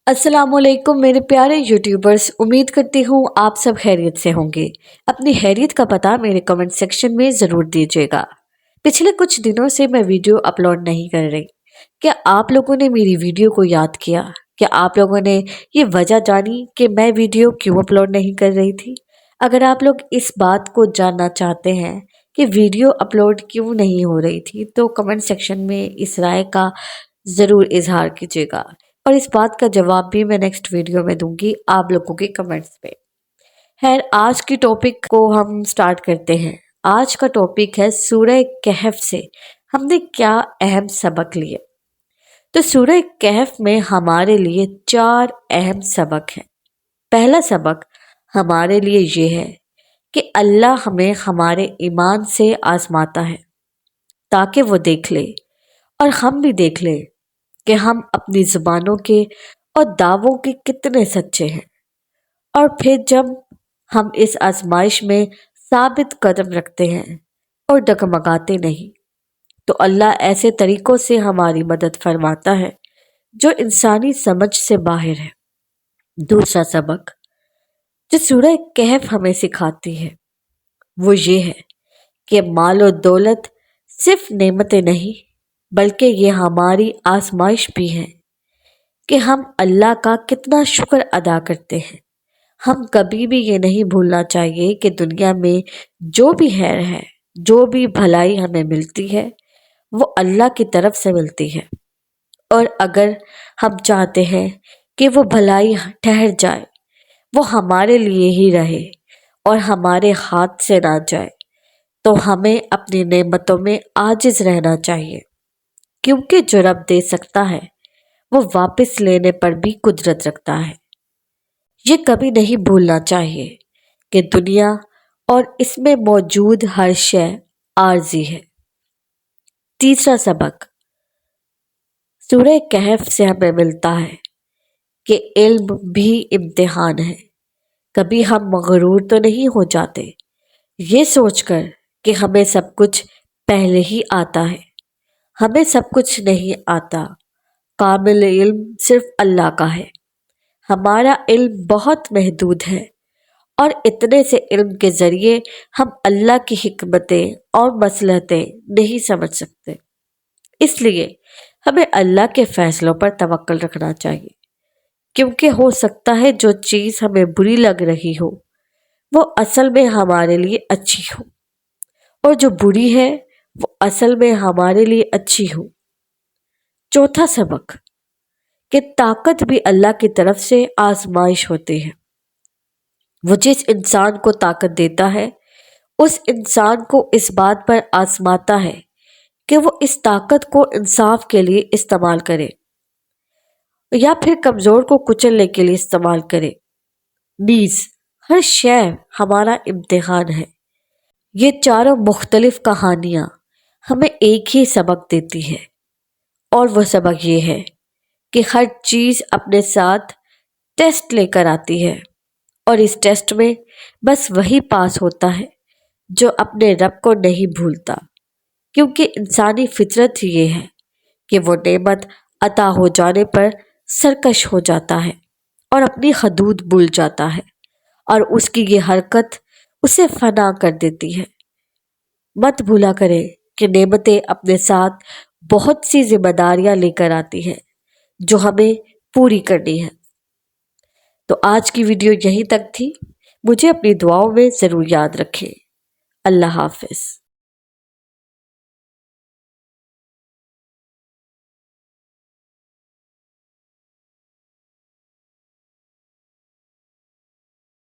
अस्सलाम वालेकुम मेरे प्यारे यूट्यूबर्स। उम्मीद करती हूँ आप सब खैरियत से होंगे। अपनी खैरियत का पता मेरे कमेंट सेक्शन में ज़रूर दीजिएगा। पिछले कुछ दिनों से मैं वीडियो अपलोड नहीं कर रही। क्या आप लोगों ने मेरी वीडियो को याद किया? क्या आप लोगों ने ये वजह जानी कि मैं वीडियो क्यों अपलोड नहीं कर रही थी? अगर आप लोग इस बात को जानना चाहते हैं कि वीडियो अपलोड क्यों नहीं हो रही थी, तो कमेंट सेक्शन में इस राय का ज़रूर इजहार कीजिएगा और इस बात का जवाब भी मैं नेक्स्ट वीडियो में दूंगी आप लोगों के कमेंट्स पे। खैर, आज की टॉपिक को हम स्टार्ट करते हैं। आज का टॉपिक है सूरह कहफ से हमने क्या अहम सबक लिए। तो सूरह कहफ में हमारे लिए 4 अहम सबक हैं। पहला सबक हमारे लिए ये है कि अल्लाह हमें हमारे ईमान से आजमाता है ताकि वो देख ले और हम भी देख लें कि हम अपनी ज़ुबानों के और दावों के कितने सच्चे हैं। और फिर जब हम इस आजमाइश में साबित कदम रखते हैं और डगमगाते नहीं, तो अल्लाह ऐसे तरीकों से हमारी मदद फरमाता है जो इंसानी समझ से बाहर है। दूसरा सबक जो सूरह कहफ हमें सिखाती है वो ये है कि माल और दौलत सिर्फ नेमतें नहीं बल्कि ये हमारी आजमाइश भी है कि हम अल्लाह का कितना शुक्र अदा करते हैं। हम कभी भी ये नहीं भूलना चाहिए कि दुनिया में जो भी खैर है, जो भी भलाई हमें मिलती है, वो अल्लाह की तरफ से मिलती है। और अगर हम चाहते हैं कि वो भलाई ठहर जाए, वो हमारे लिए ही रहे और हमारे हाथ से ना जाए, तो हमें अपनी नेमतों में आजिज रहना चाहिए, क्योंकि जो रब दे सकता है वो वापस लेने पर भी कुदरत रखता है। ये कभी नहीं भूलना चाहिए कि दुनिया और इसमें मौजूद हर शय आर्जी है। तीसरा सबक सूरह कहफ से हमें मिलता है कि इल्म भी इम्तिहान है। कभी हम मगरूर तो नहीं हो जाते ये सोचकर कि हमें सब कुछ पहले ही आता है। हमें सब कुछ नहीं आता। कामिल इल्म सिर्फ अल्लाह का है। हमारा इल्म बहुत महदूद है और इतने से इल्म के ज़रिए हम अल्लाह की हिकमतें और मसलहतें नहीं समझ सकते। इसलिए हमें अल्लाह के फ़ैसलों पर तवक्कुल रखना चाहिए, क्योंकि हो सकता है जो चीज़ हमें बुरी लग रही हो वो असल में हमारे लिए अच्छी हो, और जो बुरी है वो असल में हमारे लिए अच्छी हो। चौथा सबक कि ताकत भी अल्लाह की तरफ से आजमाइश होती है। वो जिस इंसान को ताकत देता है उस इंसान को इस बात पर आजमाता है कि वो इस ताकत को इंसाफ के लिए इस्तेमाल करे या फिर कमज़ोर को कुचलने के लिए इस्तेमाल करे। नीज़ हर शय हमारा इम्तिहान है। ये चारों मुख्तलिफ कहानियाँ हमें एक ही सबक देती है, और वह सबक ये है कि हर चीज़ अपने साथ टेस्ट लेकर आती है, और इस टेस्ट में बस वही पास होता है जो अपने रब को नहीं भूलता, क्योंकि इंसानी फितरत ही ये है कि वो नेमत अता हो जाने पर सरकश हो जाता है और अपनी हदूद भूल जाता है, और उसकी ये हरकत उसे फना कर देती है। मत भूला करें कि नेमतें अपने साथ बहुत सी जिम्मेदारियां लेकर आती हैं जो हमें पूरी करनी है। तो आज की वीडियो यहीं तक थी। मुझे अपनी दुआओं में ज़रूर याद रखें। अल्लाह हाफिज़।